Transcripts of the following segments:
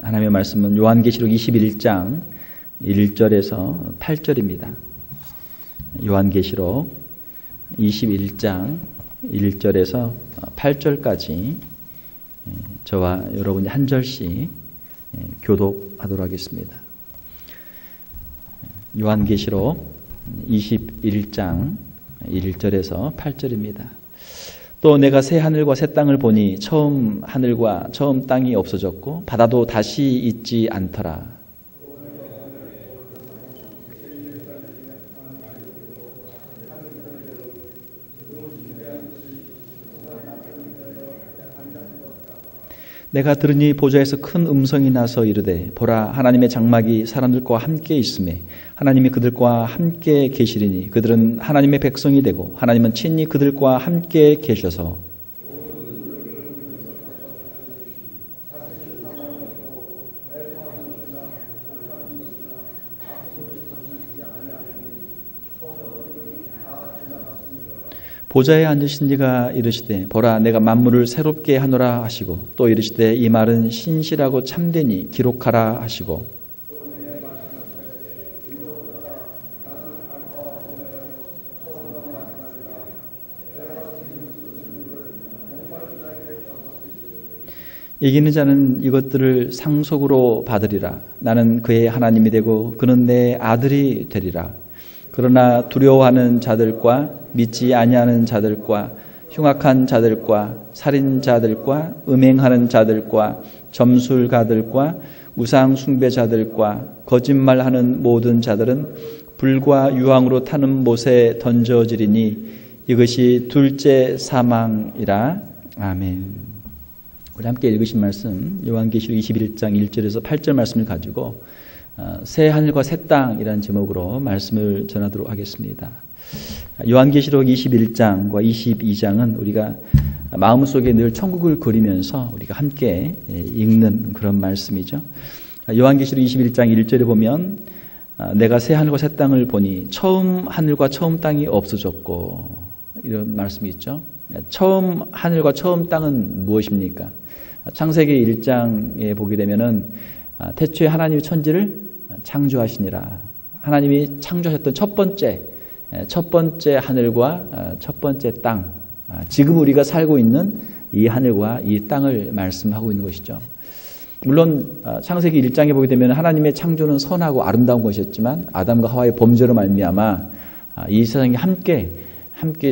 하나님의 말씀은 요한계시록 21장 1절에서 8절입니다. 요한계시록 21장 1절에서 8절까지 저와 여러분이 한 절씩 교독하도록 하겠습니다. 요한계시록 21장 1절에서 8절입니다. 또 내가 새 하늘과 새 땅을 보니 처음 하늘과 처음 땅이 없어졌고 바다도 다시 있지 않더라. 내가 들으니 보좌에서 큰 음성이 나서 이르되 보라 하나님의 장막이 사람들과 함께 있으매 하나님이 그들과 함께 계시리니 그들은 하나님의 백성이 되고 하나님은 친히 그들과 함께 계셔서 보좌에 앉으신 이가 이르시되 보라 내가 만물을 새롭게 하노라 하시고 또 이르시되 이 말은 신실하고 참되니 기록하라 하시고 이기는 자는 이것들을 상속으로 받으리라. 나는 그의 하나님이 되고 그는 내 아들이 되리라. 그러나 두려워하는 자들과 믿지 아니하는 자들과 흉악한 자들과 살인자들과 음행하는 자들과 점술가들과 우상 숭배자들과 거짓말하는 모든 자들은 불과 유황으로 타는 못에 던져지리니 이것이 둘째 사망이라. 아멘. 우리 함께 읽으신 말씀 요한계시록 21장 1절에서 8절 말씀을 가지고 새 하늘과 새 땅이라는 제목으로 말씀을 전하도록 하겠습니다. 요한계시록 21장과 22장은 우리가 마음속에 늘 천국을 그리면서 우리가 함께 읽는 그런 말씀이죠. 요한계시록 21장 1절에 보면 내가 새 하늘과 새 땅을 보니 처음 하늘과 처음 땅이 없어졌고 이런 말씀이 있죠. 처음 하늘과 처음 땅은 무엇입니까? 창세기 1장에 보게 되면은 태초에 하나님이 천지를 창조하시니라. 하나님이 창조하셨던 첫 번째 하늘과 첫 번째 땅, 지금 우리가 살고 있는 이 하늘과 이 땅을 말씀하고 있는 것이죠. 물론 창세기 1장에 보게 되면 하나님의 창조는 선하고 아름다운 것이었지만 아담과 하와의 범죄로 말미암아 이 세상이 함께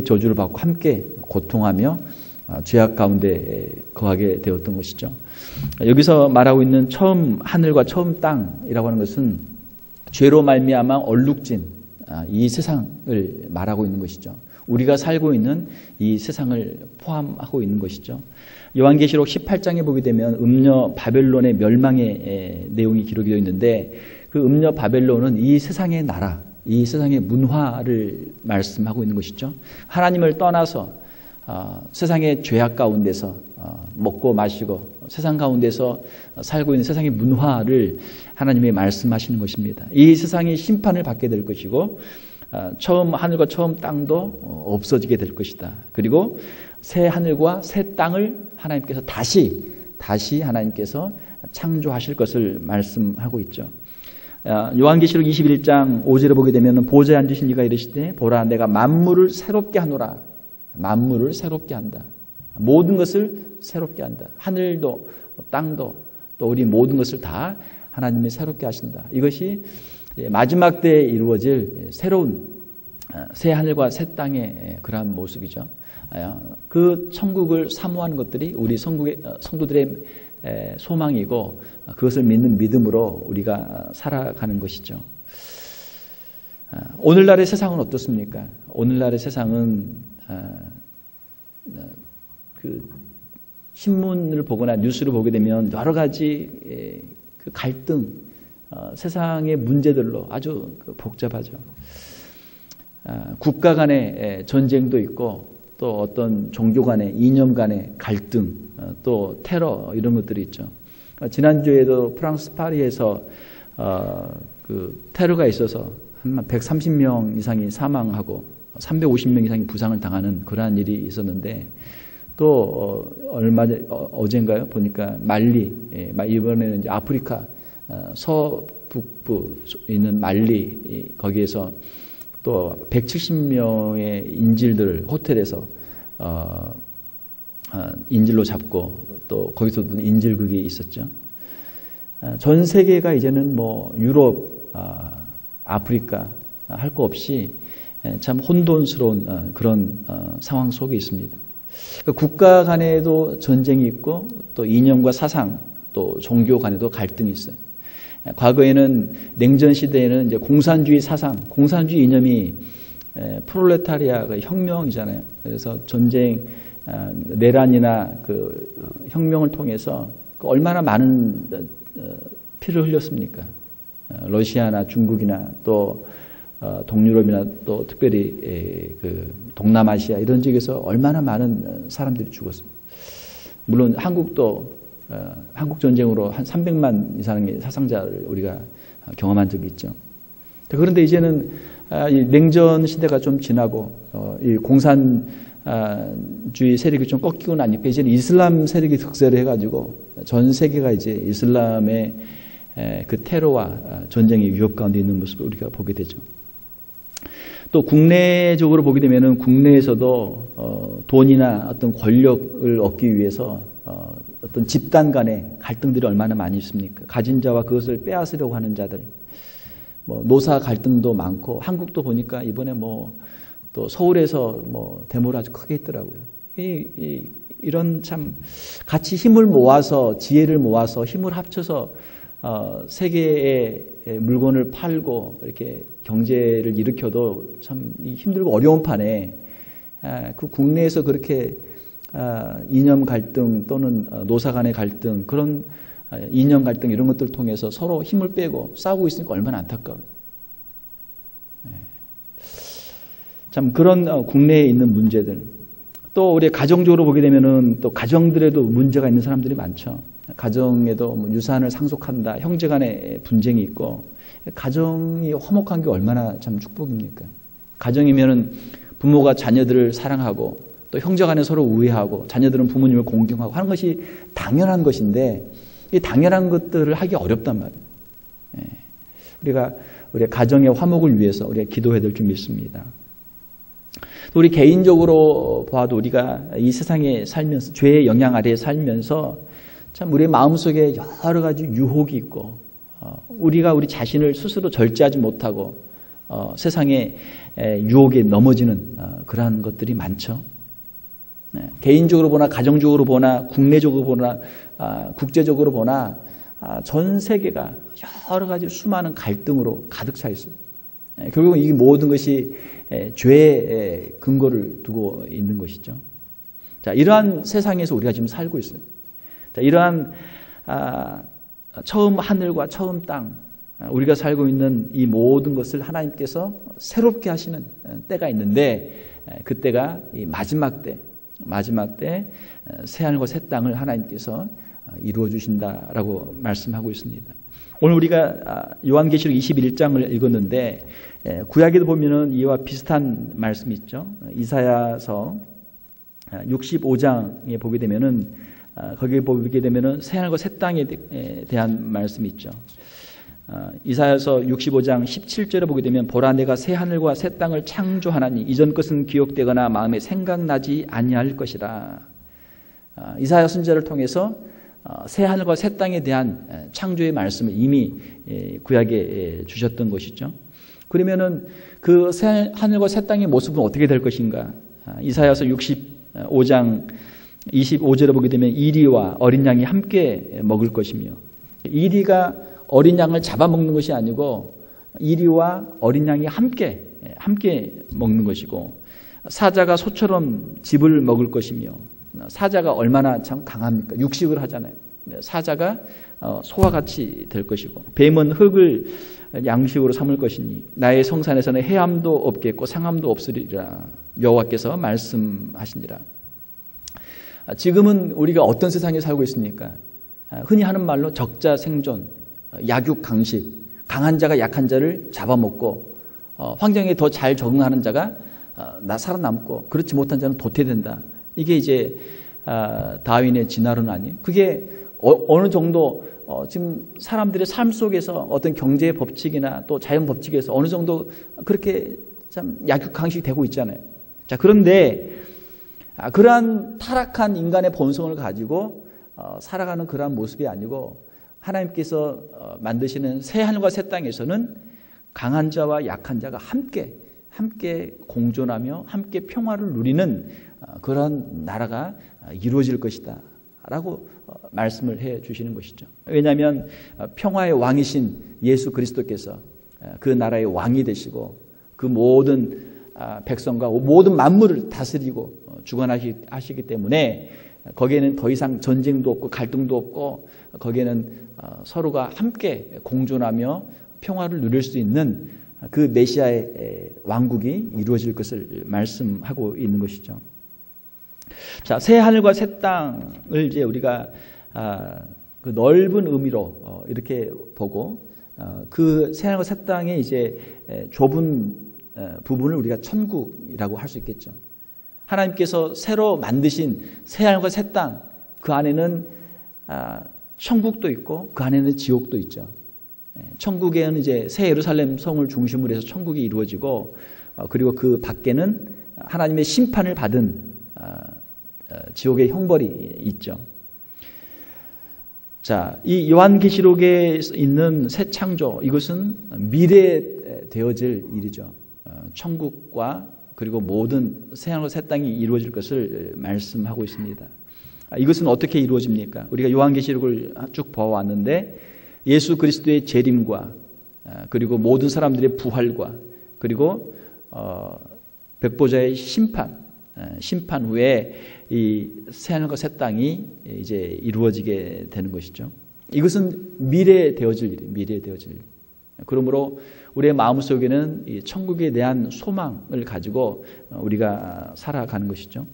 저주를 받고 함께 고통하며 죄악 가운데 거하게 되었던 것이죠. 여기서 말하고 있는 처음 하늘과 처음 땅이라고 하는 것은 죄로 말미암아 얼룩진 이 세상을 말하고 있는 것이죠. 우리가 살고 있는 이 세상을 포함하고 있는 것이죠. 요한계시록 18장에 보게 되면 음녀 바벨론의 멸망의 내용이 기록이 되어 있는데 그 음녀 바벨론은 이 세상의 나라, 이 세상의 문화를 말씀하고 있는 것이죠. 하나님을 떠나서 세상의 죄악 가운데서 먹고 마시고 세상 가운데서 살고 있는 세상의 문화를 하나님이 말씀하시는 것입니다. 이 세상이 심판을 받게 될 것이고 처음 하늘과 처음 땅도 없어지게 될 것이다. 그리고 새 하늘과 새 땅을 하나님께서 다시 하나님께서 창조하실 것을 말씀하고 있죠. 요한계시록 21장 5절에 보게 되면 보좌에 앉으신 이가 이르시되 보라 내가 만물을 새롭게 하노라. 만물을 새롭게 한다. 모든 것을 새롭게 한다. 하늘도 땅도 또 우리 모든 것을 다 하나님이 새롭게 하신다. 이것이 마지막 때에 이루어질 새로운 새 하늘과 새 땅의 그러한 모습이죠. 그 천국을 사모하는 것들이 우리 성도들의 소망이고 그것을 믿는 믿음으로 우리가 살아가는 것이죠. 오늘날의 세상은 어떻습니까? 오늘날의 세상은 그 신문을 보거나 뉴스를 보게 되면 여러 가지 그 갈등, 세상의 문제들로 아주 복잡하죠. 국가 간의 전쟁도 있고 또 어떤 종교 간의 이념 간의 갈등, 또 테러 이런 것들이 있죠. 지난주에도 프랑스 파리에서 그 테러가 있어서 한 130명 이상이 사망하고 350명 이상이 부상을 당하는 그러한 일이 있었는데 또 어젠가요? 보니까 말리, 이번에는 이제 아프리카 서북부 있는 말리 거기에서 또 170명의 인질들을 호텔에서 인질로 잡고 또 거기서도 인질극이 있었죠. 전 세계가 이제는 뭐 유럽, 아프리카 할 거 없이 참 혼돈스러운 그런 상황 속에 있습니다. 국가 간에도 전쟁이 있고 또 이념과 사상 또 종교 간에도 갈등이 있어요. 과거에는 냉전 시대에는 이제 공산주의 사상, 공산주의 이념이 프롤레타리아가 혁명이잖아요. 그래서 전쟁, 내란이나 그 혁명을 통해서 얼마나 많은 피를 흘렸습니까? 러시아나 중국이나 또 동유럽이나 또 특별히 그 동남아시아 이런 지역에서 얼마나 많은 사람들이 죽었어요. 물론 한국도 한국 전쟁으로 한 300만 이상의 사상자를 우리가 경험한 적이 있죠. 그런데 이제는 이 냉전 시대가 좀 지나고 이 공산주의 세력이 좀 꺾이고 나니까 이제는 이슬람 세력이 득세를 해가지고 전 세계가 이제 이슬람의 그 테러와 전쟁의 위협 가운데 있는 모습을 우리가 보게 되죠. 또 국내적으로 보게 되면은 국내에서도 돈이나 어떤 권력을 얻기 위해서 어떤 집단 간의 갈등들이 얼마나 많이 있습니까? 가진 자와 그것을 빼앗으려고 하는 자들, 뭐 노사 갈등도 많고 한국도 보니까 이번에 뭐 또 서울에서 뭐 데모를 아주 크게 했더라고요. 이런 참 같이 힘을 모아서 지혜를 모아서 힘을 합쳐서 세계의 물건을 팔고 이렇게 경제를 일으켜도 참 힘들고 어려운 판에 그 국내에서 그렇게 이념 갈등 또는 노사 간의 갈등 그런 이념 갈등 이런 것들을 통해서 서로 힘을 빼고 싸우고 있으니까 얼마나 안타까워요. 참 그런 국내에 있는 문제들 또 우리 가정적으로 보게 되면은 또 가정들에도 문제가 있는 사람들이 많죠. 가정에도 뭐 유산을 상속한다, 형제 간의 분쟁이 있고 가정이 화목한 게 얼마나 참 축복입니까? 가정이면은 부모가 자녀들을 사랑하고 또 형제 간에 서로 우애하고 자녀들은 부모님을 공경하고 하는 것이 당연한 것인데 이 당연한 것들을 하기 어렵단 말이에요. 우리가 우리 가정의 화목을 위해서 우리가 기도해야 될 줄 믿습니다. 우리 개인적으로 봐도 우리가 이 세상에 살면서 죄의 영향 아래에 살면서 참 우리의 마음속에 여러 가지 유혹이 있고 우리가 우리 자신을 스스로 절제하지 못하고 세상의 유혹에 넘어지는 그러한 것들이 많죠. 개인적으로 보나 가정적으로 보나 국내적으로 보나 국제적으로 보나 전 세계가 여러 가지 수많은 갈등으로 가득 차 있어요. 결국은 이 모든 것이 죄의 근거를 두고 있는 것이죠. 자, 이러한 세상에서 우리가 지금 살고 있어요. 자, 이러한 처음 하늘과 처음 땅, 우리가 살고 있는 이 모든 것을 하나님께서 새롭게 하시는 때가 있는데 그때가 이 마지막 때 새하늘과 새 땅을 하나님께서 이루어 주신다라고 말씀하고 있습니다. 오늘 우리가 요한계시록 21장을 읽었는데 구약에도 보면은 이와 비슷한 말씀이 있죠. 이사야서 65장에 보게 되면은 거기에 보게 되면은 새하늘과 새 땅에 대한 말씀이 있죠. 이사야서 65장 17절에 보게 되면 보라 내가 새 하늘과 새 땅을 창조하나니 이전 것은 기억되거나 마음에 생각나지 아니할 것이라. 이사야 선지자를 통해서 새 하늘과 새 땅에 대한 창조의 말씀을 이미 구약에 주셨던 것이죠. 그러면은 그 새 하늘과 새 땅의 모습은 어떻게 될 것인가? 이사야서 65장 25절에 보게 되면 이리와 어린 양이 함께 먹을 것이며, 이리가 어린 양을 잡아먹는 것이 아니고 이리와 어린 양이 함께 먹는 것이고, 사자가 소처럼 즙을 먹을 것이며, 사자가 얼마나 참 강합니까? 육식을 하잖아요. 사자가 소와 같이 될 것이고, 뱀은 흙을 양식으로 삼을 것이니 나의 성산에서는 해함도 없겠고 상함도 없으리라 여호와께서 말씀하시니라. 지금은 우리가 어떤 세상에 살고 있습니까? 흔히 하는 말로 적자 생존, 약육강식, 강한 자가 약한 자를 잡아먹고 환경에 더 잘 적응하는 자가 살아남고 그렇지 못한 자는 도태된다. 이게 이제 다윈의 진화론 아니에요? 그게 어느 정도 지금 사람들의 삶 속에서 어떤 경제 법칙이나 또 자연 법칙에서 어느 정도 그렇게 참 약육강식이 되고 있잖아요. 자, 그런데 그러한 타락한 인간의 본성을 가지고 살아가는 그러한 모습이 아니고 하나님께서 만드시는 새 하늘과 새 땅에서는 강한 자와 약한 자가 함께 공존하며 함께 평화를 누리는 그런 나라가 이루어질 것이다 라고 말씀을 해 주시는 것이죠. 왜냐하면 평화의 왕이신 예수 그리스도께서 그 나라의 왕이 되시고 그 모든 백성과 모든 만물을 다스리고 주관하시기 때문에 거기에는 더 이상 전쟁도 없고 갈등도 없고 거기에는 서로가 함께 공존하며 평화를 누릴 수 있는 그 메시아의 왕국이 이루어질 것을 말씀하고 있는 것이죠. 자, 새 하늘과 새 땅을 이제 우리가 그 넓은 의미로 이렇게 보고 그 새 하늘과 새 땅의 이제 좁은 부분을 우리가 천국이라고 할 수 있겠죠. 하나님께서 새로 만드신 새 하늘과 새 땅, 그 안에는 천국도 있고 그 안에는 지옥도 있죠. 천국에는 이제 새 예루살렘 성을 중심으로 해서 천국이 이루어지고 그리고 그 밖에는 하나님의 심판을 받은 지옥의 형벌이 있죠. 자, 이 요한계시록에 있는 새 창조, 이것은 미래에 되어질 일이죠. 천국과 그리고 모든 새 하늘과 새 땅이 이루어질 것을 말씀하고 있습니다. 이것은 어떻게 이루어집니까? 우리가 요한계시록을 쭉 보아왔는데 예수 그리스도의 재림과 그리고 모든 사람들의 부활과 그리고 백보자의 심판 후에 이 새 하늘과 새 땅이 이제 이루어지게 되는 것이죠. 이것은 미래에 되어질 일이에요. 미래에 되어질 일. 그러므로 우리의 마음속에는 이 천국에 대한 소망을 가지고 우리가 살아가는 것이죠.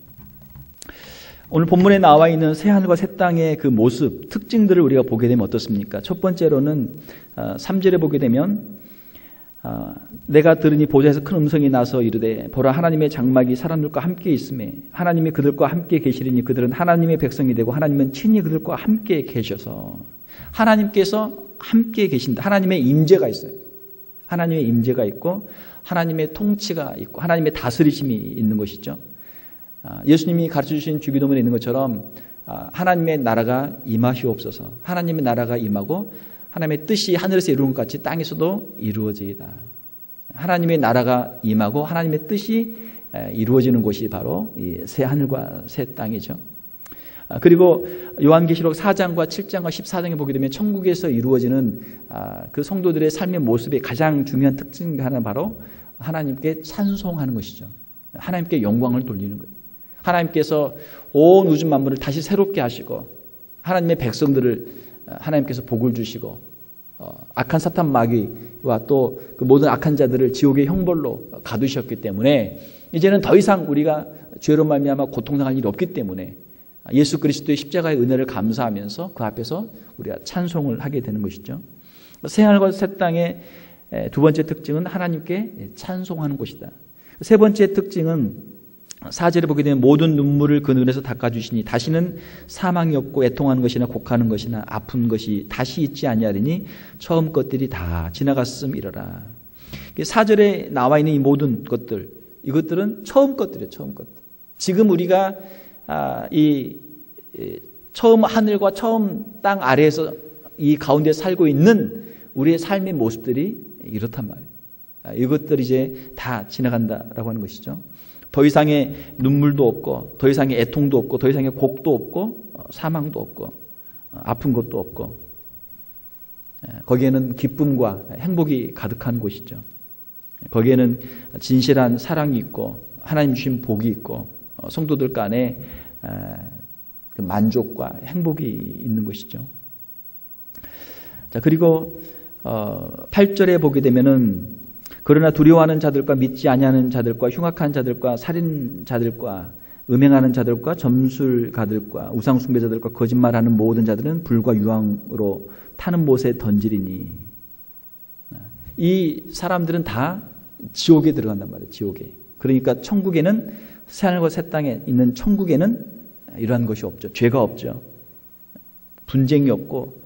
오늘 본문에 나와 있는 새 하늘과 새 땅의 그 모습, 특징들을 우리가 보게 되면 어떻습니까? 첫 번째로는 3절에 보게 되면 내가 들으니 보좌에서 큰 음성이 나서 이르되 보라 하나님의 장막이 사람들과 함께 있음에 하나님이 그들과 함께 계시리니 그들은 하나님의 백성이 되고 하나님은 친히 그들과 함께 계셔서 하나님께서 함께 계신다. 하나님의 임재가 있어요. 하나님의 임재가 있고 하나님의 통치가 있고 하나님의 다스리심이 있는 것이죠. 예수님이 가르쳐주신 주기도문에 있는 것처럼 하나님의 나라가 임하시옵소서. 하나님의 나라가 임하고 하나님의 뜻이 하늘에서 이루는 것 같이 땅에서도 이루어지이다. 하나님의 나라가 임하고 하나님의 뜻이 이루어지는 곳이 바로 이 새 하늘과 새 땅이죠. 그리고 요한계시록 4장과 7장과 14장에 보게 되면 천국에서 이루어지는 그 성도들의 삶의 모습의 가장 중요한 특징 하나는 바로 하나님께 찬송하는 것이죠. 하나님께 영광을 돌리는 거예요. 하나님께서 온 우주 만물을 다시 새롭게 하시고 하나님의 백성들을 하나님께서 복을 주시고 악한 사탄 마귀와 또 그 모든 악한 자들을 지옥의 형벌로 가두셨기 때문에 이제는 더 이상 우리가 죄로 말미암아 고통당할 일이 없기 때문에 예수 그리스도의 십자가의 은혜를 감사하면서 그 앞에서 우리가 찬송을 하게 되는 것이죠. 새 하늘과 새 땅의 두 번째 특징은 하나님께 찬송하는 곳이다. 세 번째 특징은 4절에 보게 되면 모든 눈물을 그 눈에서 닦아주시니 다시는 사망이 없고 애통하는 것이나 곡하는 것이나 아픈 것이 다시 있지 아니하리니 처음 것들이 다 지나갔음이러라. 4절에 나와 있는 이 모든 것들, 이것들은 처음 것들이에요. 처음 것들. 지금 우리가 이 처음 하늘과 처음 땅 아래에서 이 가운데 살고 있는 우리의 삶의 모습들이 이렇단 말이에요. 이것들이 이제 다 지나간다라고 하는 것이죠. 더 이상의 눈물도 없고 더 이상의 애통도 없고 더 이상의 곡도 없고 사망도 없고 아픈 것도 없고 거기에는 기쁨과 행복이 가득한 곳이죠. 거기에는 진실한 사랑이 있고 하나님 주신 복이 있고 성도들 간에 그 만족과 행복이 있는 것이죠. 자, 그리고 8절에 보게 되면은 그러나 두려워하는 자들과 믿지 아니하는 자들과 흉악한 자들과 살인자들과 음행하는 자들과 점술가들과 우상숭배자들과 거짓말하는 모든 자들은 불과 유황으로 타는 못에 던지리니 이 사람들은 다 지옥에 들어간단 말이에요. 지옥에. 그러니까 천국에는 새 하늘과 새 땅에 있는 천국에는 이러한 것이 없죠. 죄가 없죠. 분쟁이 없고,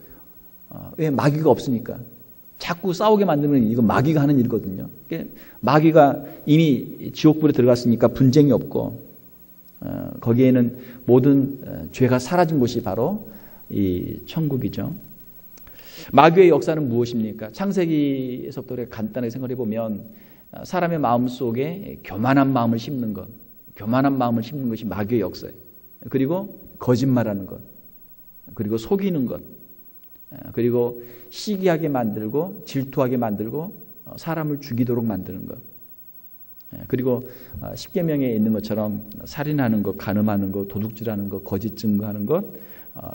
왜? 마귀가 없으니까. 자꾸 싸우게 만들면 이거 마귀가 하는 일이거든요. 마귀가 이미 지옥불에 들어갔으니까 분쟁이 없고, 거기에는 모든 죄가 사라진 곳이 바로 이 천국이죠. 마귀의 역사는 무엇입니까? 창세기에서부터 간단하게 생각해 보면 사람의 마음 속에 교만한 마음을 심는 것, 교만한 마음을 심는 것이 마귀의 역사예요. 그리고 거짓말하는 것, 그리고 속이는 것, 그리고 시기하게 만들고 질투하게 만들고 사람을 죽이도록 만드는 것, 그리고 십계명에 있는 것처럼 살인하는 것, 간음하는 것, 도둑질하는 것, 거짓 증거하는 것,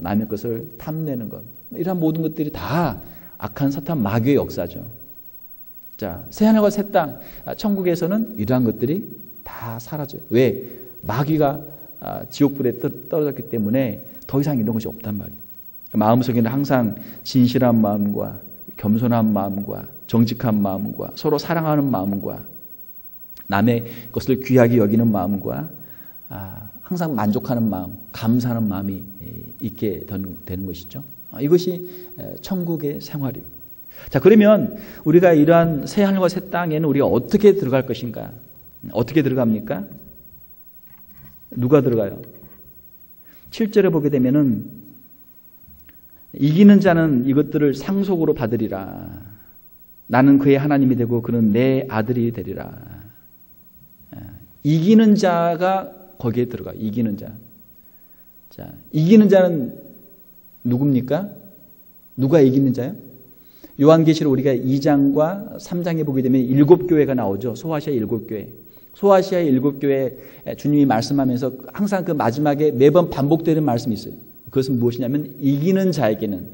남의 것을 탐내는 것, 이러한 모든 것들이 다 악한 사탄 마귀의 역사죠. 자, 새하늘과 새 땅, 천국에서는 이러한 것들이 다 사라져요. 왜? 마귀가 지옥불에 떨어졌기 때문에 더 이상 이런 것이 없단 말이에요. 마음속에는 항상 진실한 마음과 겸손한 마음과 정직한 마음과 서로 사랑하는 마음과 남의 것을 귀하게 여기는 마음과 항상 만족하는 마음, 감사하는 마음이 있게 되는 것이죠. 이것이 천국의 생활이에요. 자, 그러면 우리가 이러한 새 하늘과 새 땅에는 우리가 어떻게 들어갈 것인가? 어떻게 들어갑니까? 누가 들어가요? 7절에 보게 되면은 이기는 자는 이것들을 상속으로 받으리라. 나는 그의 하나님이 되고 그는 내 아들이 되리라. 이기는 자가 거기에 들어가. 이기는 자. 자, 이기는 자는 누굽니까? 누가 이기는 자요? 요한계시록 우리가 2장과 3장에 보게 되면 7교회가 나오죠. 소아시아 7교회. 소아시아 7교회 주님이 말씀하면서 항상 그 마지막에 매번 반복되는 말씀이 있어요. 그것은 무엇이냐면 이기는 자에게는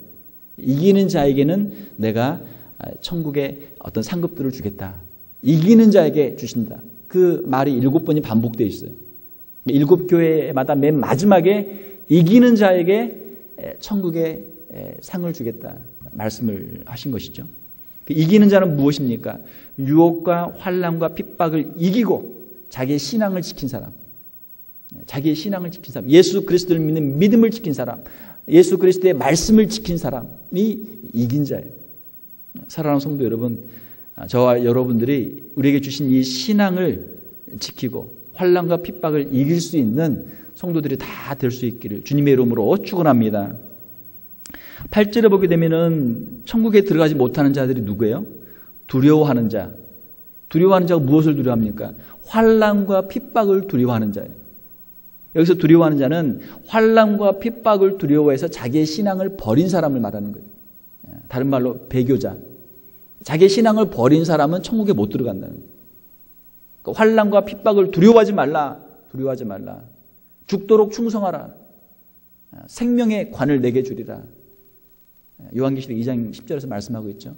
내가 천국의 어떤 상급들을 주겠다. 이기는 자에게 주신다. 그 말이 7번이 반복되어 있어요. 7교회마다 맨 마지막에 이기는 자에게 천국의 상을 주겠다 말씀을 하신 것이죠. 그 이기는 자는 무엇입니까? 유혹과 환난과 핍박을 이기고 자기의 신앙을 지킨 사람, 자기의 신앙을 지킨 사람, 예수 그리스도를 믿는 믿음을 지킨 사람, 예수 그리스도의 말씀을 지킨 사람이 이긴 자예요. 사랑하는 성도 여러분, 저와 여러분들이 우리에게 주신 이 신앙을 지키고 환난과 핍박을 이길 수 있는 성도들이 다 될 수 있기를 주님의 이름으로 축원합니다. 8절에 보게 되면은 천국에 들어가지 못하는 자들이 누구예요? 두려워하는 자. 두려워하는 자가 무엇을 두려워합니까? 환난과 핍박을 두려워하는 자예요. 여기서 두려워하는 자는 환난과 핍박을 두려워해서 자기의 신앙을 버린 사람을 말하는 거예요. 다른 말로 배교자. 자기의 신앙을 버린 사람은 천국에 못 들어간다는 거예요. 그러니까 환난과 핍박을 두려워하지 말라. 두려워하지 말라. 죽도록 충성하라. 생명의 관을 내게 주리라. 요한계시록 2장 10절에서 말씀하고 있죠.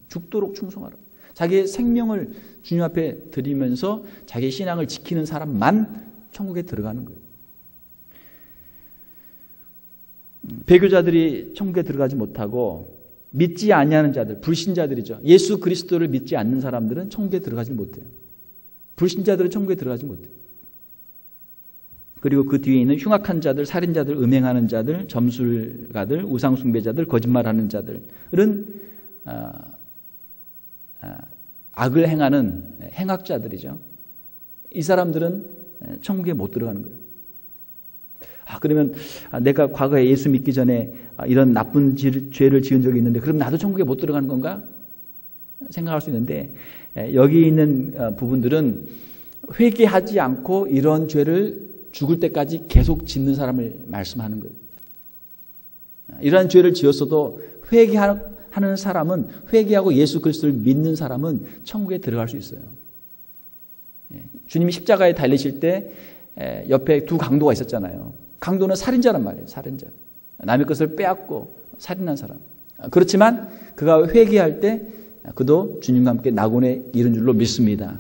죽도록 충성하라. 자기의 생명을 주님 앞에 드리면서 자기의 신앙을 지키는 사람만 천국에 들어가는 거예요. 배교자들이 천국에 들어가지 못하고 믿지 아니하는 자들, 불신자들이죠. 예수 그리스도를 믿지 않는 사람들은 천국에 들어가지 못해요. 불신자들은 천국에 들어가지 못해요. 그리고 그 뒤에 있는 흉악한 자들, 살인자들, 음행하는 자들, 점술가들, 우상숭배자들, 거짓말하는 자들은 악을 행하는 행악자들이죠. 이 사람들은 천국에 못 들어가는 거예요. 그러면 내가 과거에 예수 믿기 전에 이런 나쁜 죄를 지은 적이 있는데 그럼 나도 천국에 못 들어가는 건가? 생각할 수 있는데 여기 있는 부분들은 회개하지 않고 이런 죄를 죽을 때까지 계속 짓는 사람을 말씀하는 거예요. 이러한 죄를 지었어도 회개하는 사람은, 회개하고 예수 그리스도를 믿는 사람은 천국에 들어갈 수 있어요. 주님이 십자가에 달리실 때 옆에 두 강도가 있었잖아요. 강도는 살인자란 말이에요. 살인자. 남의 것을 빼앗고 살인한 사람. 그렇지만 그가 회개할 때 그도 주님과 함께 낙원에 이른 줄로 믿습니다.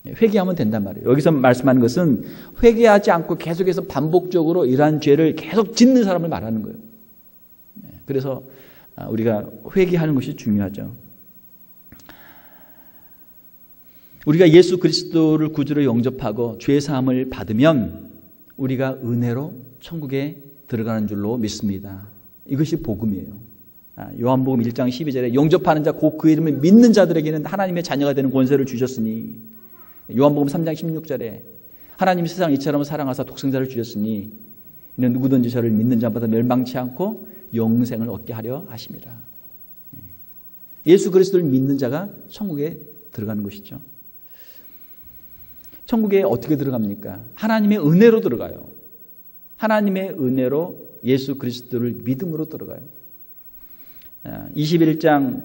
회개하면 된단 말이에요. 여기서 말씀하는 것은 회개하지 않고 계속해서 반복적으로 이러한 죄를 계속 짓는 사람을 말하는 거예요. 그래서 우리가 회개하는 것이 중요하죠. 우리가 예수 그리스도를 구주로 영접하고 죄 사함을 받으면 우리가 은혜로 천국에 들어가는 줄로 믿습니다. 이것이 복음이에요. 요한복음 1장 12절에 영접하는 자 곧 그 이름을 믿는 자들에게는 하나님의 자녀가 되는 권세를 주셨으니, 요한복음 3장 16절에 하나님이 세상을 이처럼 사랑하사 독생자를 주셨으니 이는 누구든지 저를 믿는 자마다 멸망치 않고 영생을 얻게 하려 하심이라. 예수 그리스도를 믿는 자가 천국에 들어가는 것이죠. 천국에 어떻게 들어갑니까? 하나님의 은혜로 들어가요. 하나님의 은혜로 예수 그리스도를 믿음으로 들어가요. 21장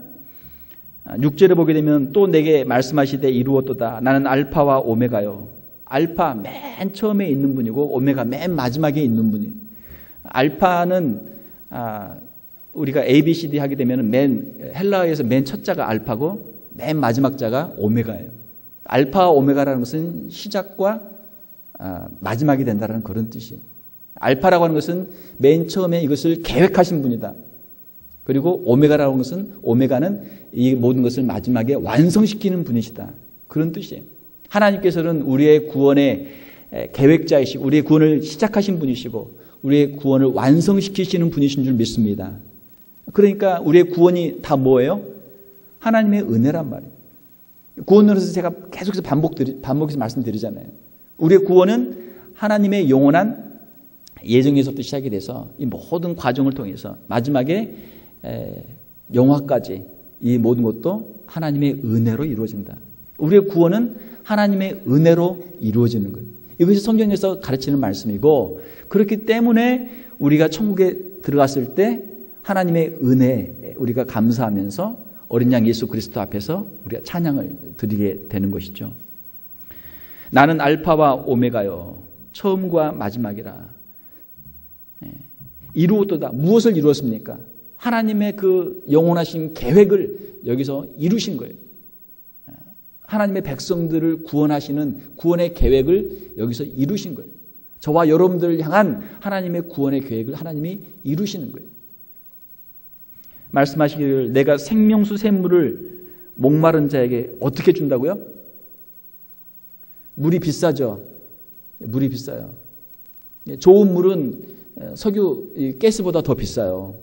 6절에 보게 되면 또 내게 말씀하시되 이루었도다. 나는 알파와 오메가요. 알파 맨 처음에 있는 분이고 오메가 맨 마지막에 있는 분이에요. 알파는 우리가 ABCD 하게 되면 헬라어에서 맨 첫 자가 알파고 맨 마지막 자가 오메가예요. 알파와 오메가라는 것은 시작과 마지막이 된다는 그런 뜻이에요. 알파라고 하는 것은 맨 처음에 이것을 계획하신 분이다. 그리고 오메가라고 하는 것은 오메가는 이 모든 것을 마지막에 완성시키는 분이시다. 그런 뜻이에요. 하나님께서는 우리의 구원의 계획자이시고 우리의 구원을 시작하신 분이시고 우리의 구원을 완성시키시는 분이신 줄 믿습니다. 그러니까 우리의 구원이 다 뭐예요? 하나님의 은혜란 말이에요. 구원으로서 제가 계속해서 반복해서 말씀드리잖아요. 우리의 구원은 하나님의 영원한 예정에서부터 시작이 돼서 이 모든 과정을 통해서 마지막에 영화까지 이 모든 것도 하나님의 은혜로 이루어진다. 우리의 구원은 하나님의 은혜로 이루어지는 거예요. 이것이 성경에서 가르치는 말씀이고, 그렇기 때문에 우리가 천국에 들어갔을 때 하나님의 은혜에 우리가 감사하면서 어린 양 예수 그리스도 앞에서 우리가 찬양을 드리게 되는 것이죠. 나는 알파와 오메가요, 처음과 마지막이라. 이루었도다. 무엇을 이루었습니까? 하나님의 그 영원하신 계획을 여기서 이루신 거예요. 하나님의 백성들을 구원하시는 구원의 계획을 여기서 이루신 거예요. 저와 여러분들을 향한 하나님의 구원의 계획을 하나님이 이루시는 거예요. 말씀하시기를 내가 생명수 샘물을 목마른 자에게 어떻게 준다고요? 물이 비싸죠. 물이 비싸요. 좋은 물은 석유 가스보다 더 비싸요.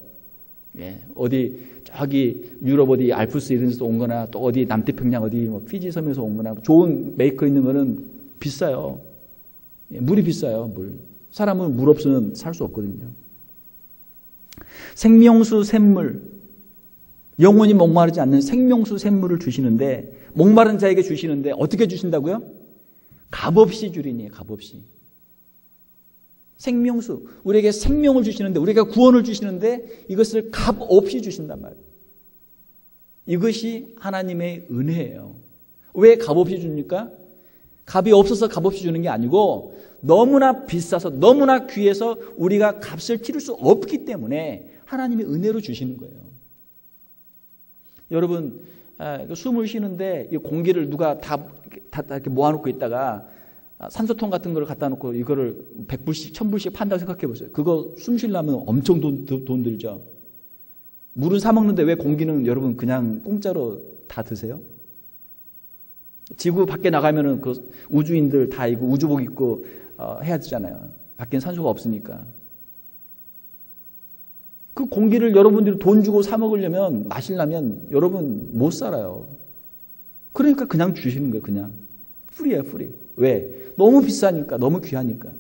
어디 저기 유럽 어디 알프스 이런 데서 온 거나 또 어디 남태평양 어디 피지 섬에서 온 거나 좋은 메이커 있는 거는 비싸요. 물이 비싸요. 물. 사람은 물 없으면 살 수 없거든요. 생명수 샘물, 영원히 목마르지 않는 생명수 샘물을 주시는데, 목마른 자에게 주시는데 어떻게 주신다고요? 값없이 주리니, 값없이. 생명수, 우리에게 생명을 주시는데, 우리가 구원을 주시는데 이것을 값없이 주신단 말이에요. 이것이 하나님의 은혜예요. 왜 값없이 줍니까? 값이 없어서 값없이 주는 게 아니고 너무나 비싸서 너무나 귀해서 우리가 값을 치를 수 없기 때문에 하나님의 은혜로 주시는 거예요. 여러분, 숨을 쉬는데 이 공기를 누가 다 이렇게 모아놓고 있다가 산소통 같은 걸 갖다 놓고 이거를 100불씩, 1000불씩 판다고 생각해 보세요. 그거 숨 쉬려면 엄청 돈 들죠. 물은 사 먹는데 왜 공기는 여러분 그냥 공짜로 다 드세요? 지구 밖에 나가면은 그 우주인들 다 입고 우주복 입고 해야 되잖아요. 밖엔 산소가 없으니까. 그 공기를 여러분들이 돈 주고 사 먹으려면, 마시려면 여러분 못 살아요. 그러니까 그냥 주시는 거예요. 그냥 프리예요, 프리. 왜? 너무 비싸니까, 너무 귀하니까.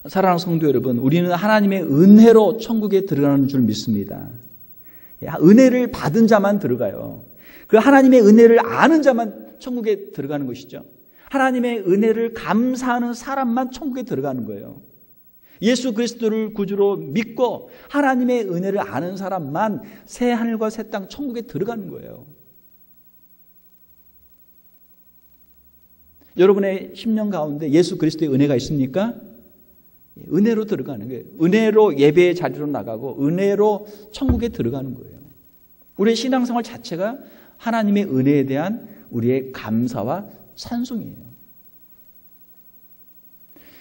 사랑하는 성도 여러분, 우리는 하나님의 은혜로 천국에 들어가는 줄 믿습니다. 은혜를 받은 자만 들어가요. 그 하나님의 은혜를 아는 자만 천국에 들어가는 것이죠. 하나님의 은혜를 감사하는 사람만 천국에 들어가는 거예요. 예수 그리스도를 구주로 믿고 하나님의 은혜를 아는 사람만 새 하늘과 새 땅 천국에 들어가는 거예요. 여러분의 심령 가운데 예수 그리스도의 은혜가 있습니까? 은혜로 들어가는 거예요. 은혜로 예배의 자리로 나가고 은혜로 천국에 들어가는 거예요. 우리의 신앙생활 자체가 하나님의 은혜에 대한 우리의 감사와 찬송이에요.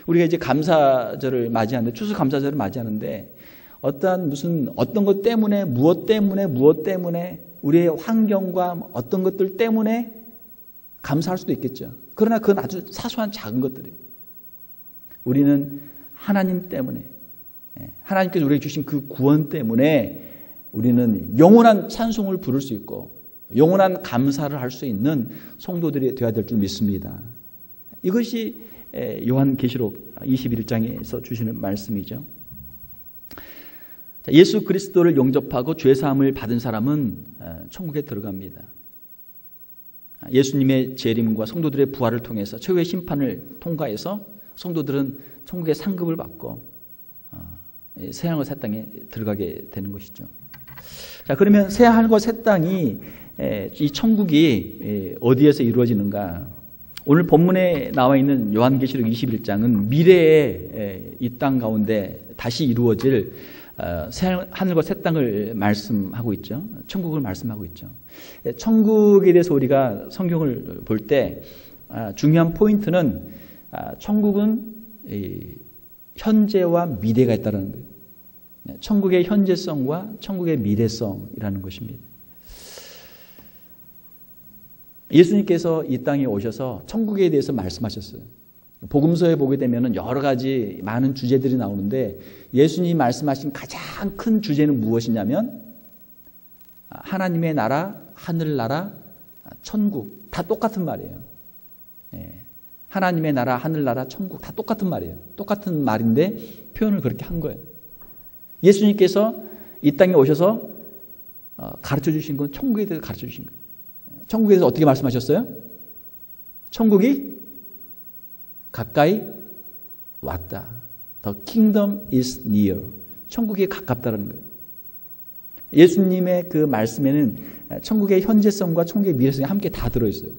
우리가 이제 감사절을 맞이하는데, 추수감사절을 맞이하는데 어떤 것 때문에 무엇 때문에 우리의 환경과 어떤 것들 때문에 감사할 수도 있겠죠. 그러나 그건 아주 사소한 작은 것들이에요. 우리는 하나님 때문에, 하나님께서 우리에게 주신 그 구원 때문에 우리는 영원한 찬송을 부를 수 있고 영원한 감사를 할 수 있는 성도들이 되어야 될 줄 믿습니다. 이것이 요한계시록 21장에서 주시는 말씀이죠. 예수 그리스도를 영접하고 죄사함을 받은 사람은 천국에 들어갑니다. 예수님의 재림과 성도들의 부활을 통해서 최후의 심판을 통과해서 성도들은 천국의 상급을 받고 새하늘과 새 땅에 들어가게 되는 것이죠. 자, 그러면 새하늘과 새 땅이 이 천국이 어디에서 이루어지는가? 오늘 본문에 나와 있는 요한계시록 21장은 미래에 이 땅 가운데 다시 이루어질 하늘과 새 땅을 말씀하고 있죠. 천국을 말씀하고 있죠. 천국에 대해서 우리가 성경을 볼 때 중요한 포인트는 천국은 현재와 미래가 있다는 거예요. 천국의 현재성과 천국의 미래성이라는 것입니다. 예수님께서 이 땅에 오셔서 천국에 대해서 말씀하셨어요. 복음서에 보게 되면 여러 가지 많은 주제들이 나오는데 예수님이 말씀하신 가장 큰 주제는 무엇이냐면 하나님의 나라, 하늘나라, 천국 다 똑같은 말이에요. 하나님의 나라, 하늘나라, 천국 다 똑같은 말이에요. 똑같은 말인데 표현을 그렇게 한 거예요. 예수님께서 이 땅에 오셔서 가르쳐 주신 건 천국에 대해서 가르쳐 주신 거예요. 천국에 대해서 어떻게 말씀하셨어요? 천국이 가까이 왔다. The kingdom is near. 천국이 가깝다는 거예요. 예수님의 그 말씀에는 천국의 현재성과 천국의 미래성이 함께 다 들어있어요.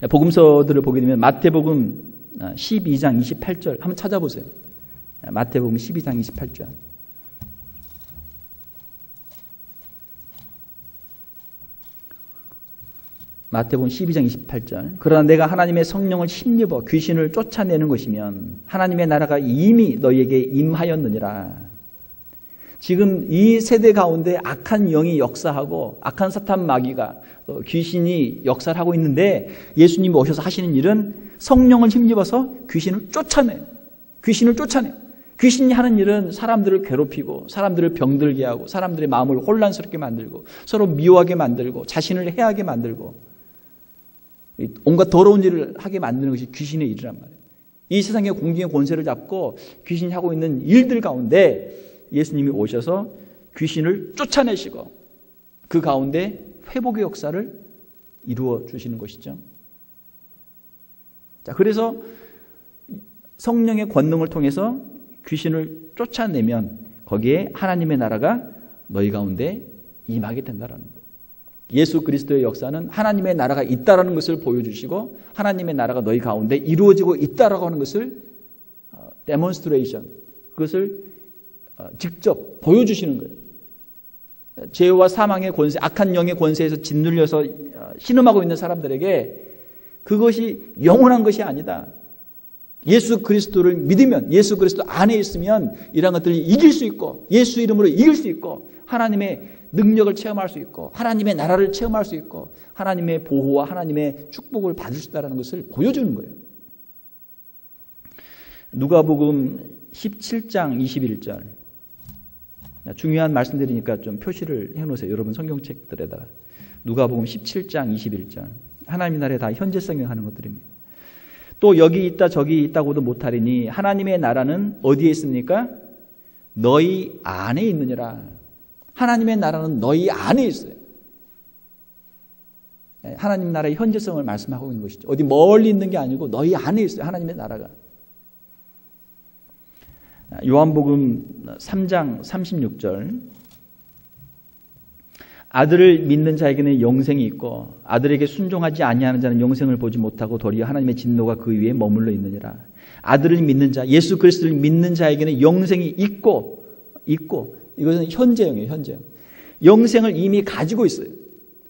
복음서들을 보게 되면 마태복음 12장 28절 한번 찾아보세요. 마태복음 12장 28절. 마태복음 12장 28절. 그러나 내가 하나님의 성령을 힘입어 귀신을 쫓아내는 것이면 하나님의 나라가 이미 너희에게 임하였느니라. 지금 이 세대 가운데 악한 영이 역사하고 악한 사탄 마귀가 귀신이 역사를 하고 있는데 예수님이 오셔서 하시는 일은 성령을 힘입어서 귀신을 쫓아내요. 귀신을 쫓아내요. 귀신이 하는 일은 사람들을 괴롭히고 사람들을 병들게 하고 사람들의 마음을 혼란스럽게 만들고 서로 미워하게 만들고 자신을 해하게 만들고 온갖 더러운 일을 하게 만드는 것이 귀신의 일이란 말이에요. 이 세상의 공중의 권세를 잡고 귀신이 하고 있는 일들 가운데 예수님이 오셔서 귀신을 쫓아내시고 그 가운데 회복의 역사를 이루어 주시는 것이죠. 자, 그래서 성령의 권능을 통해서 귀신을 쫓아내면 거기에 하나님의 나라가 너희 가운데 임하게 된다는 거예요. 예수 그리스도의 역사는 하나님의 나라가 있다라는 것을 보여주시고 하나님의 나라가 너희 가운데 이루어지고 있다라고 하는 것을 데몬스트레이션, 그것을 직접 보여주시는 거예요. 죄와 사망의 권세, 악한 영의 권세에서 짓눌려서 신음하고 있는 사람들에게 그것이 영원한 것이 아니다. 예수 그리스도를 믿으면, 예수 그리스도 안에 있으면 이런 것들을 이길 수 있고 예수 이름으로 이길 수 있고 하나님의 능력을 체험할 수 있고 하나님의 나라를 체험할 수 있고 하나님의 보호와 하나님의 축복을 받을 수 있다는 것을 보여주는 거예요. 누가복음 17장 21절. 중요한 말씀드리니까 좀 표시를 해놓으세요. 여러분 성경책들에다가. 누가복음 17장 21절. 하나님의 나라에 다 현재성에 하는 것들입니다. 또 여기 있다 저기 있다고도 못하리니 하나님의 나라는 어디에 있습니까? 너희 안에 있느니라. 하나님의 나라는 너희 안에 있어요. 하나님 나라의 현재성을 말씀하고 있는 것이죠. 어디 멀리 있는 게 아니고 너희 안에 있어요. 하나님의 나라가. 요한복음 3장 36절. 아들을 믿는 자에게는 영생이 있고 아들에게 순종하지 아니하는 자는 영생을 보지 못하고 도리어 하나님의 진노가 그 위에 머물러 있느니라. 아들을 믿는 자, 예수 그리스도를 믿는 자에게는 영생이 있고 이것은 현재형이에요. 현재형. 영생을 이미 가지고 있어요.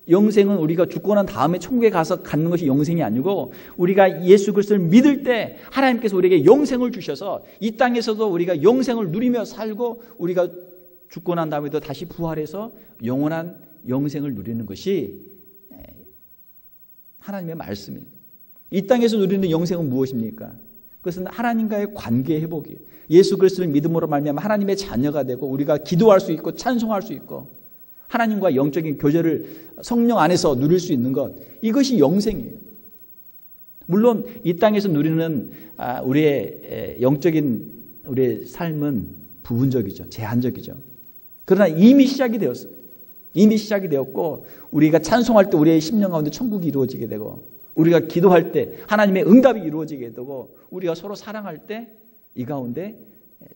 영생은 우리가 죽고 난 다음에 천국에 가서 갖는 것이 영생이 아니고 우리가 예수 그리스도를 믿을 때 하나님께서 우리에게 영생을 주셔서 이 땅에서도 우리가 영생을 누리며 살고 우리가 죽고 난 다음에도 다시 부활해서 영원한 영생을 누리는 것이 하나님의 말씀이에요. 이 땅에서 누리는 영생은 무엇입니까? 그것은 하나님과의 관계 회복이에요. 예수 그리스도를 믿음으로 말미암아 하나님의 자녀가 되고 우리가 기도할 수 있고 찬송할 수 있고 하나님과 영적인 교제를 성령 안에서 누릴 수 있는 것, 이것이 영생이에요. 물론 이 땅에서 누리는 우리의 영적인 우리의 삶은 부분적이죠. 제한적이죠. 그러나 이미 시작이 되었어요. 이미 시작이 되었고 우리가 찬송할 때 우리의 심령 가운데 천국이 이루어지게 되고 우리가 기도할 때 하나님의 응답이 이루어지게 되고 우리가 서로 사랑할 때 이 가운데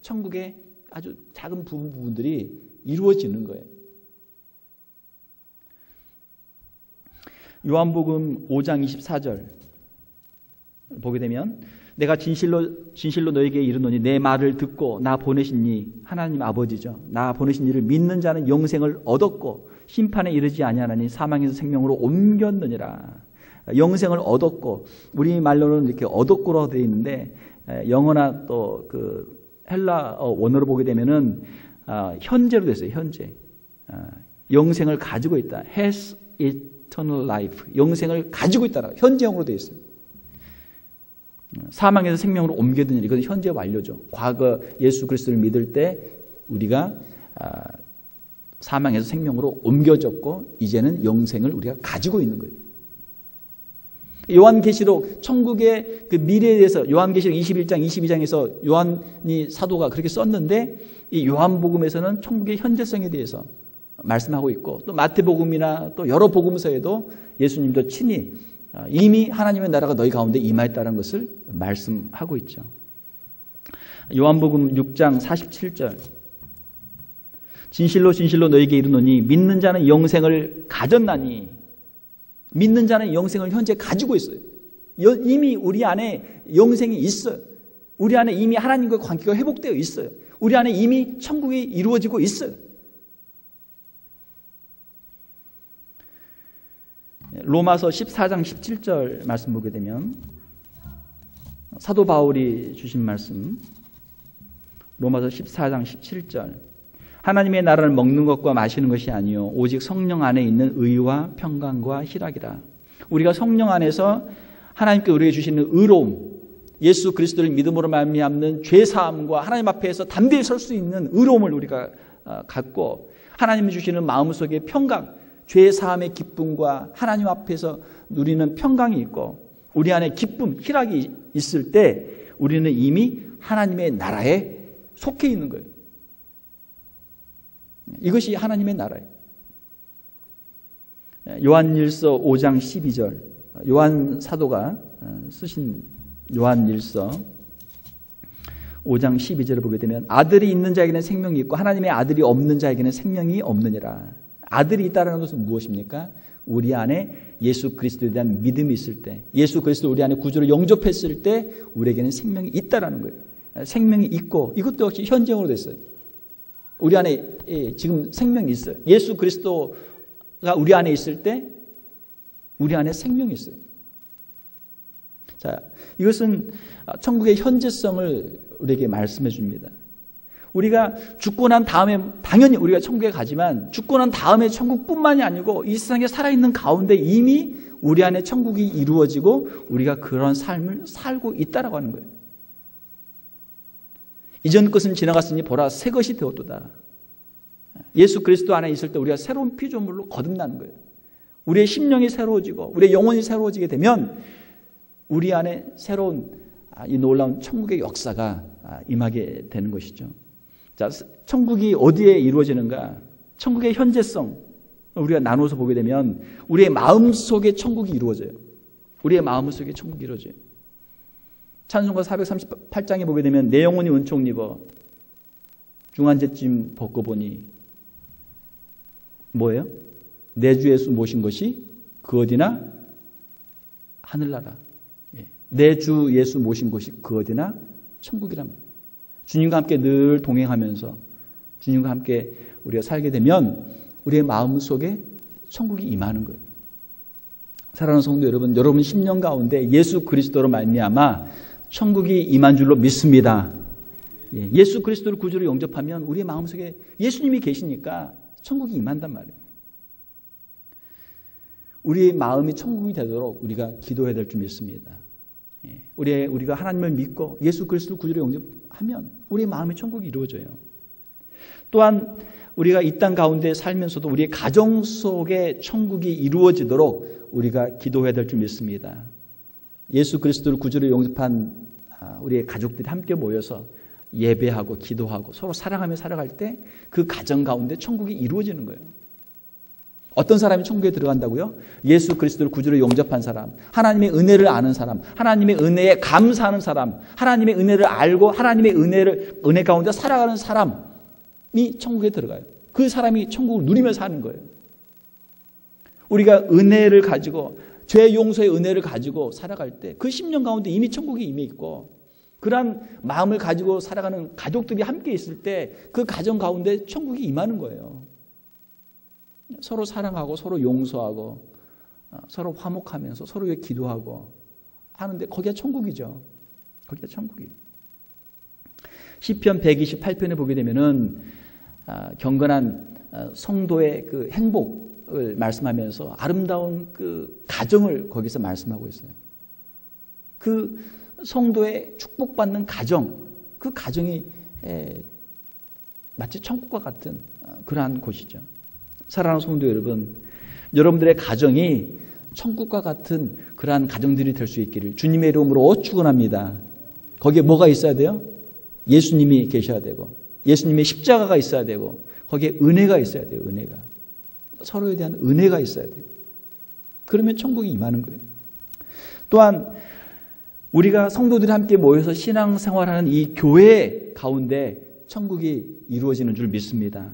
천국의 아주 작은 부분들이 이루어지는 거예요. 요한복음 5장 24절 보게 되면 내가 진실로 너에게 이르노니 내 말을 듣고 나 보내신 이 하나님 아버지죠. 나 보내신 이를 믿는 자는 영생을 얻었고 심판에 이르지 아니하나니 사망에서 생명으로 옮겼느니라. 영생을 얻었고 우리 말로는 이렇게 얻었고로 되어 있는데 영어나 또 그 헬라 원어로 보게 되면은 현재로 됐어요. 현재 영생을 가지고 있다. has eternal life. 영생을 가지고 있다라. 현재형으로 되어 있어요. 사망에서 생명으로 옮겨드는 이것은 현재 완료죠. 과거 예수 그리스도를 믿을 때 우리가 사망에서 생명으로 옮겨졌고 이제는 영생을 우리가 가지고 있는 거예요. 요한계시록 천국의 그 미래에 대해서 요한계시록 21장 22장에서 요한이 사도가 그렇게 썼는데 이 요한복음에서는 천국의 현재성에 대해서 말씀하고 있고 또 마태복음이나 또 여러 복음서에도 예수님도 친히 이미 하나님의 나라가 너희 가운데 임하였다는 것을 말씀하고 있죠. 요한복음 6장 47절 진실로 진실로 너에게 이르노니 믿는 자는 영생을 가졌나니 믿는 자는 영생을 현재 가지고 있어요. 이미 우리 안에 영생이 있어요. 우리 안에 이미 하나님과 관계가 회복되어 있어요. 우리 안에 이미 천국이 이루어지고 있어요. 로마서 14장 17절 말씀 보게 되면 사도 바울이 주신 말씀 로마서 14장 17절 하나님의 나라를 먹는 것과 마시는 것이 아니요 오직 성령 안에 있는 의와 평강과 희락이라. 우리가 성령 안에서 하나님께 우리에게 주시는 의로움, 예수 그리스도를 믿음으로 말미암는 죄사함과 하나님 앞에서 담대히 설 수 있는 의로움을 우리가 갖고 하나님이 주시는 마음속의 평강, 죄사함의 기쁨과 하나님 앞에서 누리는 평강이 있고 우리 안에 기쁨, 희락이 있을 때 우리는 이미 하나님의 나라에 속해 있는 거예요. 이것이 하나님의 나라예요. 요한일서 5장 12절 요한 사도가 쓰신 요한일서 5장 12절을 보게 되면 아들이 있는 자에게는 생명이 있고 하나님의 아들이 없는 자에게는 생명이 없느니라. 아들이 있다는 것은 무엇입니까? 우리 안에 예수 그리스도에 대한 믿음이 있을 때 예수 그리스도 우리 안에 구주로 영접했을 때 우리에게는 생명이 있다라는 거예요. 생명이 있고 이것도 역시 현재형으로 됐어요. 우리 안에 지금 생명이 있어요. 예수 그리스도가 우리 안에 있을 때 우리 안에 생명이 있어요. 자, 이것은 천국의 현재성을 우리에게 말씀해 줍니다. 우리가 죽고 난 다음에 당연히 우리가 천국에 가지만 죽고 난 다음에 천국뿐만이 아니고 이 세상에 살아있는 가운데 이미 우리 안에 천국이 이루어지고 우리가 그런 삶을 살고 있다라고 하는 거예요. 이전 것은 지나갔으니 보라 새 것이 되었도다. 예수 그리스도 안에 있을 때 우리가 새로운 피조물로 거듭나는 거예요. 우리의 심령이 새로워지고 우리의 영혼이 새로워지게 되면 우리 안에 새로운 이 놀라운 천국의 역사가 임하게 되는 것이죠. 자, 천국이 어디에 이루어지는가? 천국의 현재성 우리가 나눠서 보게 되면 우리의 마음속에 천국이 이루어져요. 우리의 마음속에 천국이 이루어져요. 찬송가 438장에 보게 되면 내 영혼이 은총 입어 중한제쯤 벗고 보니 뭐예요? 내 주 예수 모신 것이 그 어디나 하늘나라. 내 주 예수 모신 곳이 그 어디나 천국이랍니다. 주님과 함께 늘 동행하면서 주님과 함께 우리가 살게 되면 우리의 마음속에 천국이 임하는 거예요. 사랑하는 성도 여러분, 여러분 심령 가운데 예수 그리스도로 말미암아 천국이 임한 줄로 믿습니다. 예수 그리스도를 구주로 영접하면 우리의 마음속에 예수님이 계시니까 천국이 임한단 말이에요. 우리의 마음이 천국이 되도록 우리가 기도해야 될 줄 믿습니다. 우리가 하나님을 믿고 예수 그리스도를 구주로 영접하면 우리의 마음의 천국이 이루어져요. 또한 우리가 이 땅 가운데 살면서도 우리의 가정 속에 천국이 이루어지도록 우리가 기도해야 될 줄 믿습니다. 예수 그리스도를 구주로 영접한 우리의 가족들이 함께 모여서 예배하고 기도하고 서로 사랑하며 살아갈 때 그 가정 가운데 천국이 이루어지는 거예요. 어떤 사람이 천국에 들어간다고요? 예수 그리스도를 구주로 영접한 사람, 하나님의 은혜를 아는 사람, 하나님의 은혜에 감사하는 사람, 하나님의 은혜를 알고 하나님의 은혜 가운데 살아가는 사람이 천국에 들어가요. 그 사람이 천국을 누리며 사는 거예요. 우리가 은혜를 가지고 죄 용서의 은혜를 가지고 살아갈 때 그 10년 가운데 이미 천국이 임해 있고 그러한 마음을 가지고 살아가는 가족들이 함께 있을 때 그 가정 가운데 천국이 임하는 거예요. 서로 사랑하고 서로 용서하고 서로 화목하면서 서로에게 기도하고 하는데 거기가 천국이죠. 거기가 천국이에요. 시편 128편에 보게 되면은 경건한 성도의 그 행복을 말씀하면서 아름다운 그 가정을 거기서 말씀하고 있어요. 그 성도의 축복받는 가정, 그 가정이 마치 천국과 같은 그러한 곳이죠. 사랑하는 성도 여러분, 여러분들의 가정이 천국과 같은 그러한 가정들이 될 수 있기를 주님의 이름으로 축원합니다. 거기에 뭐가 있어야 돼요? 예수님이 계셔야 되고 예수님의 십자가가 있어야 되고 거기에 은혜가 있어야 돼요. 은혜가. 서로에 대한 은혜가 있어야 돼요. 그러면 천국이 임하는 거예요. 또한 우리가 성도들이 함께 모여서 신앙생활하는 이 교회 가운데 천국이 이루어지는 줄 믿습니다.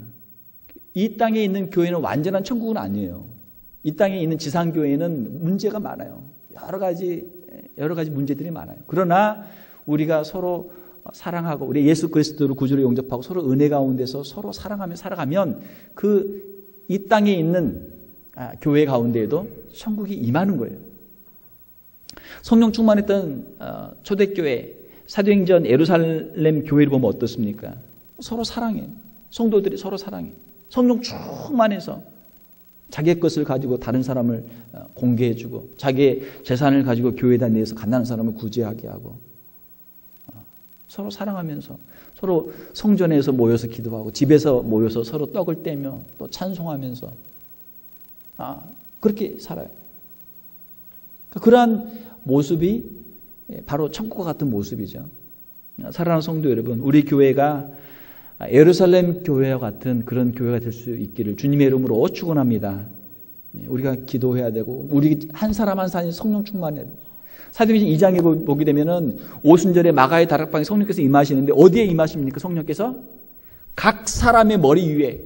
이 땅에 있는 교회는 완전한 천국은 아니에요. 이 땅에 있는 지상교회는 문제가 많아요. 여러 가지 문제들이 많아요. 그러나 우리가 서로 사랑하고 우리 예수 그리스도를 구주로 영접하고 서로 은혜 가운데서 서로 사랑하며 살아가면 이 땅에 있는 교회 가운데에도 천국이 임하는 거예요. 성령 충만했던 초대교회 사도행전 예루살렘 교회를 보면 어떻습니까? 서로 사랑해. 성도들이 서로 사랑해. 성령 충만해서 자기의 것을 가지고 다른 사람을 공개해주고 자기의 재산을 가지고 교회에다 내서 가난한 사람을 구제하게 하고 서로 사랑하면서 서로 성전에서 모여서 기도하고 집에서 모여서 서로 떡을 떼며 또 찬송하면서 그렇게 살아요. 그러한 모습이 바로 천국과 같은 모습이죠. 사랑하는 성도 여러분, 우리 교회가 예루살렘 교회와 같은 그런 교회가 될 수 있기를 주님의 이름으로 축원합니다. 우리가 기도해야 되고 우리 한 사람 한 사람이 성령 충만해야 돼요. 사도행전 2장에 보게 되면은 오순절에 마가의 다락방에 성령께서 임하시는데 어디에 임하십니까? 성령께서 각 사람의 머리 위에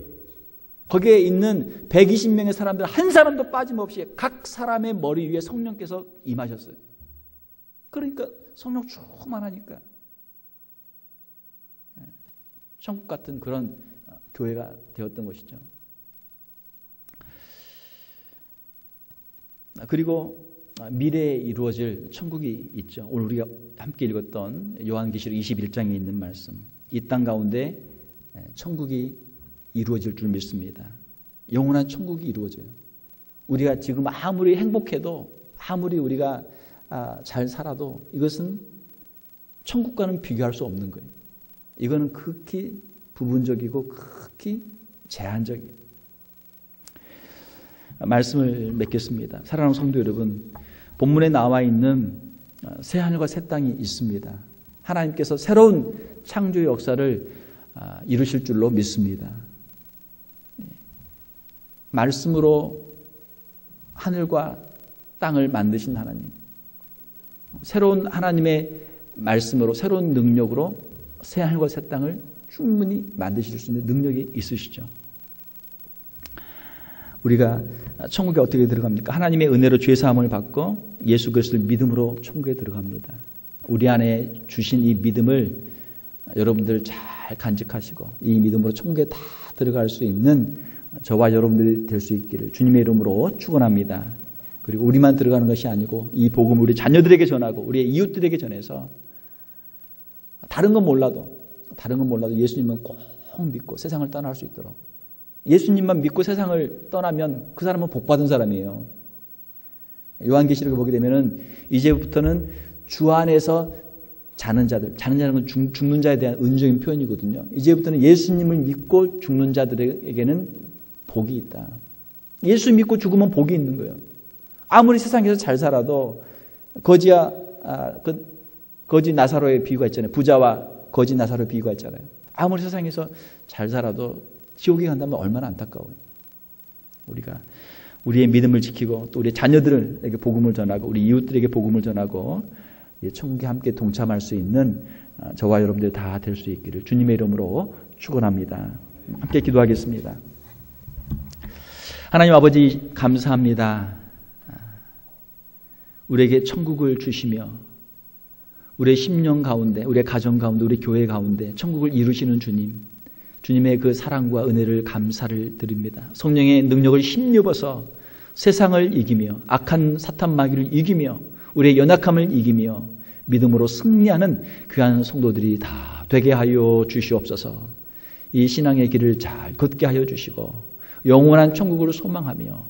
거기에 있는 120명의 사람들 한 사람도 빠짐없이 각 사람의 머리 위에 성령께서 임하셨어요. 그러니까 성령 충만하니까 천국 같은 그런 교회가 되었던 것이죠. 그리고 미래에 이루어질 천국이 있죠. 오늘 우리가 함께 읽었던 요한계시록 21장에 있는 말씀. 이 땅 가운데 천국이 이루어질 줄 믿습니다. 영원한 천국이 이루어져요. 우리가 지금 아무리 행복해도 아무리 우리가 잘 살아도 이것은 천국과는 비교할 수 없는 거예요. 이거는 극히 부분적이고 극히 제한적이에요. 말씀을 맺겠습니다. 사랑하는 성도 여러분, 본문에 나와 있는 새 하늘과 새 땅이 있습니다. 하나님께서 새로운 창조의 역사를 이루실 줄로 믿습니다. 말씀으로 하늘과 땅을 만드신 하나님, 새로운 하나님의 말씀으로 새로운 능력으로 새 하늘과 새 땅을 충분히 만드실 수 있는 능력이 있으시죠. 우리가 천국에 어떻게 들어갑니까? 하나님의 은혜로 죄 사함을 받고 예수 그리스도를 믿음으로 천국에 들어갑니다. 우리 안에 주신 이 믿음을 여러분들 잘 간직하시고 이 믿음으로 천국에 다 들어갈 수 있는 저와 여러분들이 될 수 있기를 주님의 이름으로 축원합니다. 그리고 우리만 들어가는 것이 아니고 이 복음을 우리 자녀들에게 전하고 우리의 이웃들에게 전해서 다른 건 몰라도 예수님은 꼭 믿고 세상을 떠날 수 있도록, 예수님만 믿고 세상을 떠나면 그 사람은 복받은 사람이에요. 요한계시록을 보게 되면은 이제부터는 주 안에서 자는 자들, 자는 자는 건 죽는 자에 대한 은적인 표현이거든요. 이제부터는 예수님을 믿고 죽는 자들에게는 복이 있다. 예수 믿고 죽으면 복이 있는 거예요. 아무리 세상에서 잘 살아도 거지 나사로의 비유가 있잖아요. 부자와 거지 나사로의 비유가 있잖아요. 아무리 세상에서 잘 살아도 지옥에 간다면 얼마나 안타까워요. 우리가 우리의 믿음을 지키고 또 우리 자녀들에게 복음을 전하고 우리 이웃들에게 복음을 전하고 천국에 함께 동참할 수 있는 저와 여러분들 다 될 수 있기를 주님의 이름으로 축원합니다. 함께 기도하겠습니다. 하나님 아버지 감사합니다. 우리에게 천국을 주시며 우리의 심령 가운데, 우리의 가정 가운데, 우리 교회 가운데 천국을 이루시는 주님, 주님의 그 사랑과 은혜를 감사를 드립니다. 성령의 능력을 힘입어서 세상을 이기며 악한 사탄 마귀를 이기며 우리의 연약함을 이기며 믿음으로 승리하는 귀한 성도들이 다 되게 하여 주시옵소서. 이 신앙의 길을 잘 걷게 하여 주시고 영원한 천국을 소망하며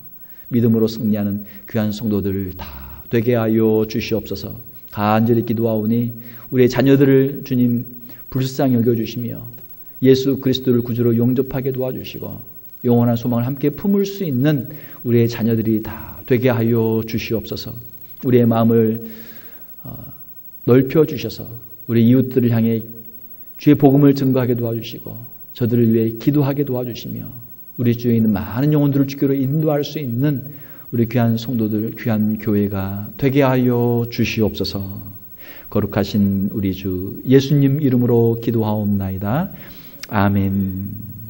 믿음으로 승리하는 귀한 성도들을 다 되게 하여 주시옵소서. 간절히 기도하오니 우리의 자녀들을 주님 불쌍히 여겨주시며 예수 그리스도를 구주로 용접하게 도와주시고 영원한 소망을 함께 품을 수 있는 우리의 자녀들이 다 되게 하여 주시옵소서. 우리의 마음을 넓혀 주셔서 우리 이웃들을 향해 주의 복음을 증거하게 도와주시고 저들을 위해 기도하게 도와주시며 우리 주위에 있는 많은 영혼들을 주께로 인도할 수 있는 우리 귀한 성도들, 귀한 교회가 되게 하여 주시옵소서. 거룩하신 우리 주 예수님 이름으로 기도하옵나이다. 아멘.